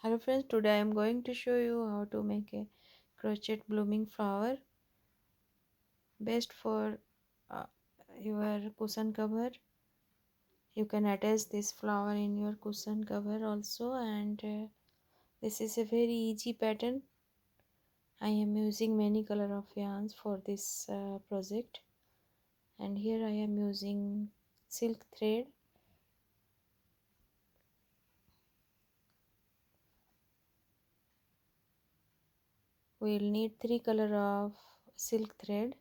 Hello friends, today I am going to show you how to make a crochet blooming flower best for uh, your cushion cover. You can attach this flower in your cushion cover also, and this is a very easy pattern. I am using many color of yarns for this project, and here I am using silk thread. We will need three color of silk thread.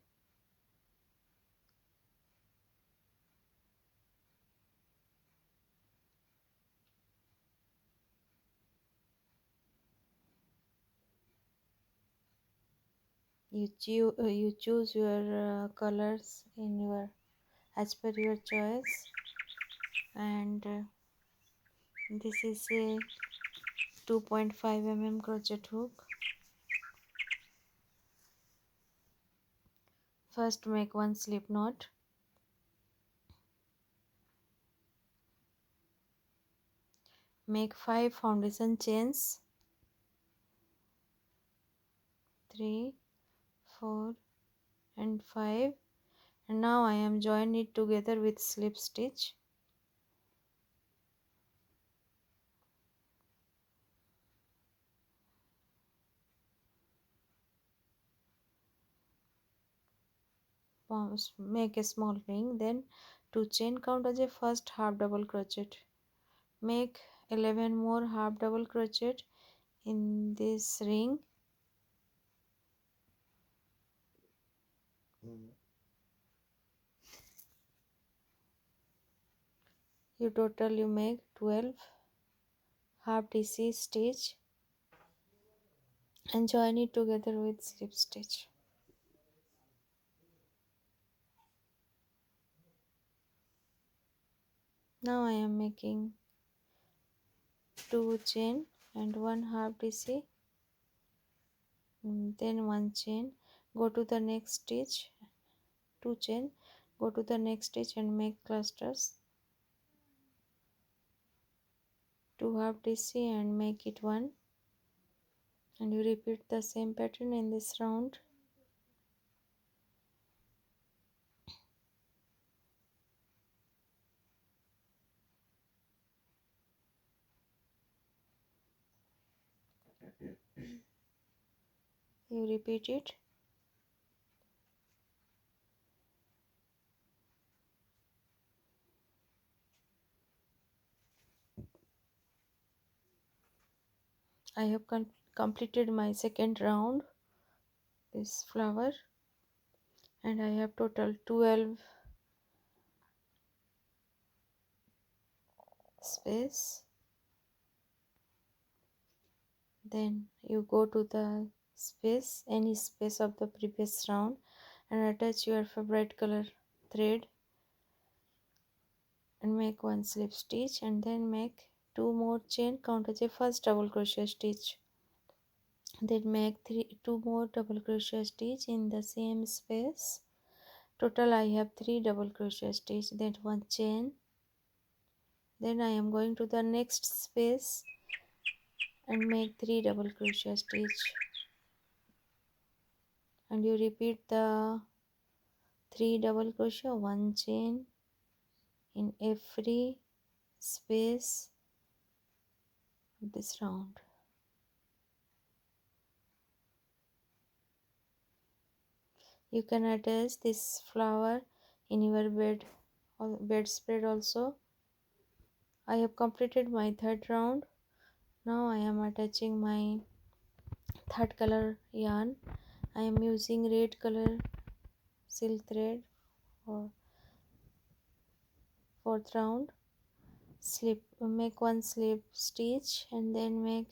You choose your colors in your as per your choice, and this is a 2.5 mm crochet hook. First make one slip knot, make 5 foundation chains, 3, 4 and 5, and now I am join it together with slip stitch. Make a small ring, then 2 chain, count as a first half double crochet, make 11 more half double crochet in this ring. You make 12 half DC stitch and join it together with slip stitch. Now I am making 2 chain and 1 half DC, then 1 chain, go to the next stitch, 2 chain, go to the next stitch and make clusters, 2 half DC and make it 1, and you repeat the same pattern in this round. You repeat it. I have completed my second round this flower, and I have total 12 space. Then you go to the space, any space of the previous round, and attach your favorite color thread and make one slip stitch, and then make 2 more chain, count as a first double crochet stitch, then make 2 more double crochet stitch in the same space. Total I have 3 double crochet stitch, then 1 chain. Then I am going to the next space and make 3 double crochet stitch, and you repeat the 3 double crochet, 1 chain in every space of this round. You can attach this flower in your bed or bedspread also. I have completed my third round. Now I am attaching my third color yarn. I am using red color silk thread for fourth round. Make one slip stitch and then make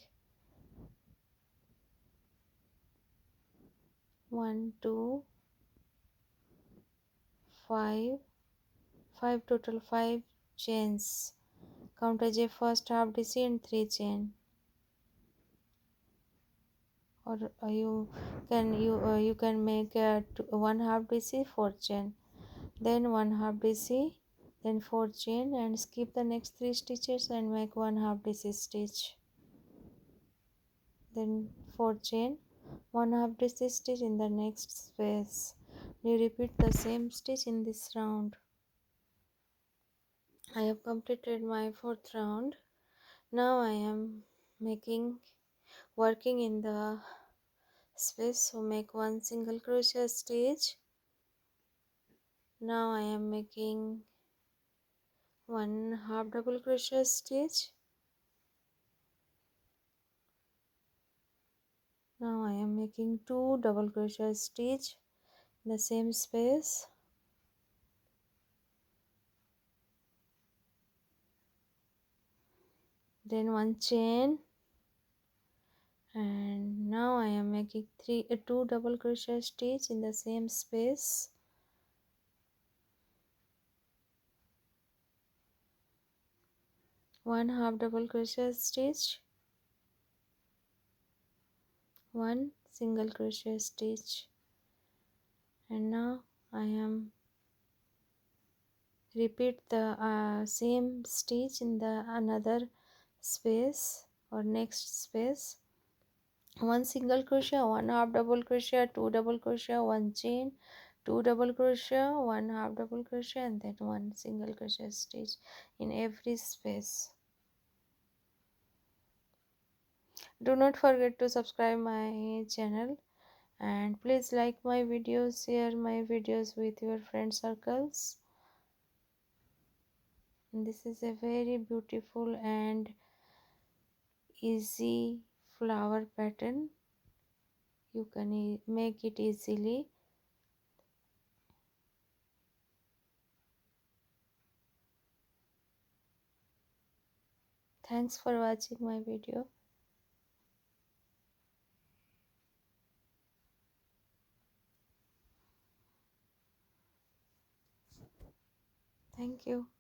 1 2 5 total 5 chains, count as a first half DC and 3 chain, or you can make 1 half DC 4 chain, then 1 half DC, then 4 chain, and skip the next 3 stitches and make 1 half DC stitch. then 4 chain, 1/2 decrease stitch in the next space. You repeat the same stitch in this round. I have completed my 4th round. Now I am working in the space, so make 1 single crochet stitch. Now I am making 1/2 double crochet stitch. Now I am making 2 double crochet stitch in the same space. Then 1 chain, and now I am making 2 double crochet stitch in the same space. One half double crochet stitch, 1 single crochet stitch, and now I am repeat the same stitch in the another space or next space. 1 single crochet, 1/2 double crochet, 2 double crochet, 1 chain, 2 double crochet, 1/2 double crochet, and then 1 single crochet stitch in every space. Do not forget to subscribe my channel, and please like my videos, share my videos with your friend circles. And this is a very beautiful and easy flower pattern. You can make it easily. Thanks for watching my video. Thank you.